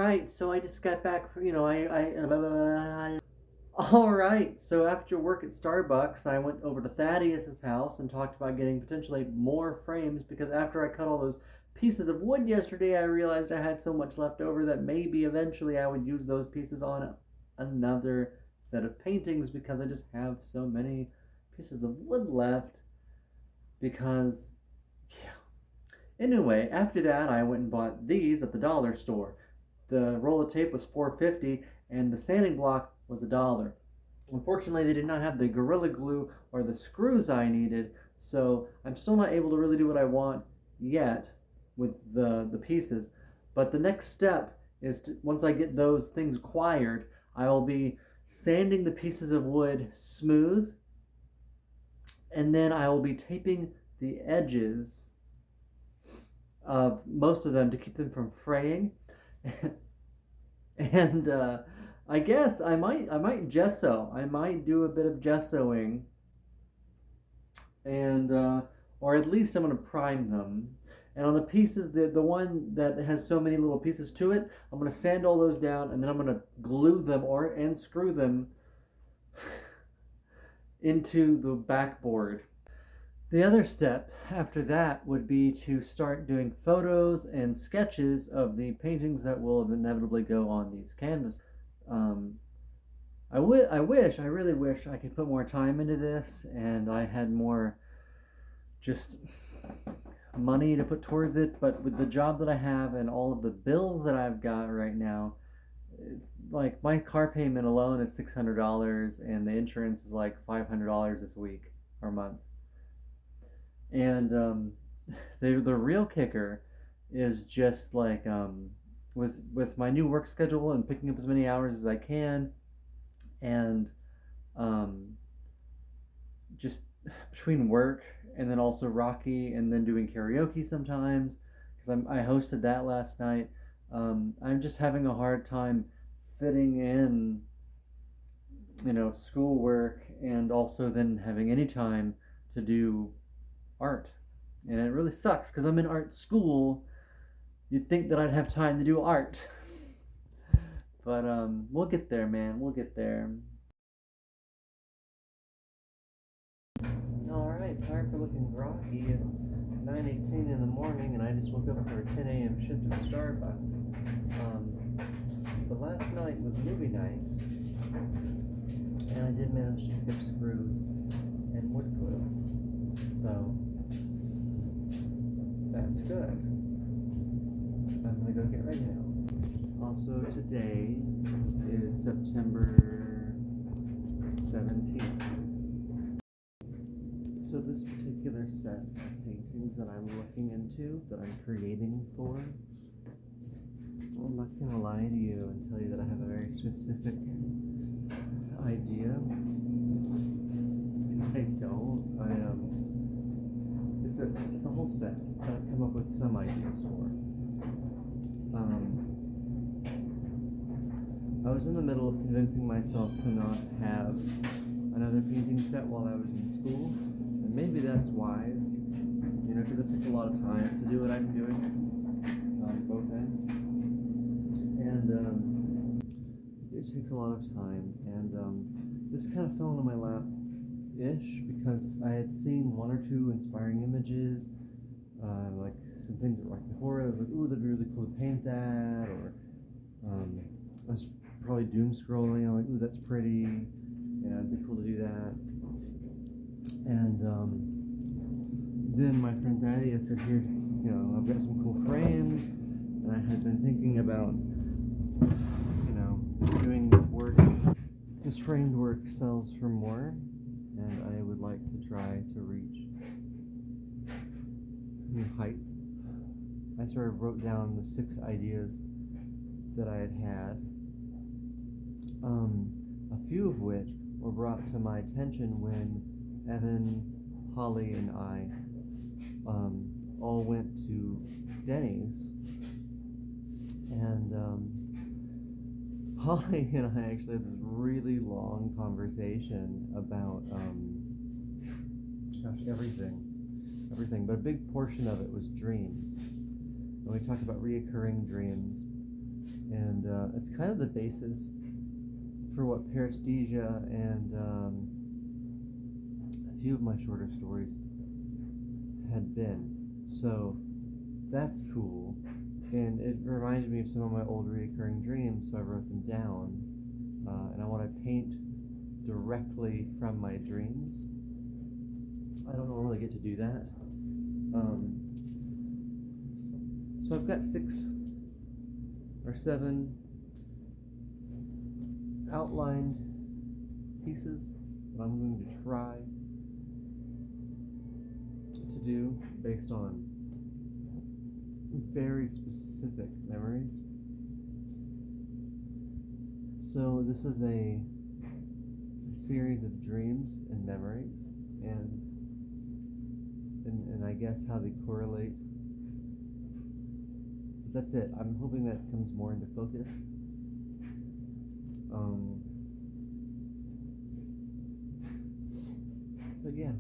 right, so I just got back from, all right, so after work at Starbucks, I went over to Thaddeus's house and talked about getting potentially more frames because after I cut all those pieces of wood yesterday, I realized I had so much left over that maybe eventually I would use those pieces on another set of paintings because I just have so many pieces of wood left because, yeah. Anyway, after that, I went and bought these at the dollar store. The roll of tape was $4.50 and the sanding block was $1. Unfortunately, they did not have the Gorilla Glue or the screws I needed, so I'm still not able to really do what I want yet with the pieces. But the next step is to, once I get those things acquired, I will be sanding the pieces of wood smooth, and then I will be taping the edges of most of them to keep them from fraying. And I guess I might gesso. I might do a bit of gessoing, and or at least I'm gonna prime them. And on the pieces, the one that has so many little pieces to it, I'm gonna sand all those down, and then I'm gonna glue them and screw them into the backboard. The other step after that would be to start doing photos and sketches of the paintings that will inevitably go on these canvases. Um, I really wish I could put more time into this and I had more just money to put towards it, but with the job that I have and all of the bills that I've got right now, like my car payment alone is $600 and the insurance is like $500 this week or month. And the real kicker is just like with my new work schedule and picking up as many hours as I can, and um, just between work and then also Rocky and then doing karaoke sometimes because I hosted that last night. I'm just having a hard time fitting in, schoolwork and also then having any time to do art. And it really sucks because I'm in art school. You'd think that I'd have time to do art. But we'll get there, man. We'll get there. Alright, sorry for looking groggy. It's 9:18 in the morning and I just woke up for a 10 a.m. shift at Starbucks. But last night was movie night and I did manage to pick up screws and wood glue. So that's good. I'm gonna go get ready now. Also, today is September 17th. So this particular set of paintings that I'm looking into, that I'm creating for, I'm not gonna lie to you and tell you that I have a very specific idea. I don't. It's a whole set that I've come up with some ideas for. I was in the middle of convincing myself to not have another painting set while I was in school, and maybe that's wise, because it takes a lot of time to do what I'm doing on both ends, and it takes a lot of time, and this kind of fell into my lap-ish because I had seen one or two inspiring images, like some things that were like before. I was like, ooh, that'd be really cool to paint that, or I was probably doom scrolling. I'm like, ooh, that's pretty. Yeah, it'd be cool to do that. And then my friend Thaddeus said, here, I've got some cool frames, and I had been thinking about, doing work. Because framed work sells for more, and I would like to try to reach new heights. I sort of wrote down the 6 ideas that I had. A few of which were brought to my attention when Evan, Holly, and I all went to Denny's, and Holly and I actually had this really long conversation about everything, but a big portion of it was dreams, and we talked about reoccurring dreams, and it's kind of the basis for what paresthesia and a few of my shorter stories had been. So that's cool, and it reminds me of some of my old recurring dreams, so I wrote them down, and I want to paint directly from my dreams. I don't normally get to do that. So I've got 6 or 7 outlined pieces that I'm going to try to do based on very specific memories. So this is a series of dreams and memories, and I guess how they correlate. But that's it. I'm hoping that comes more into focus. But yeah.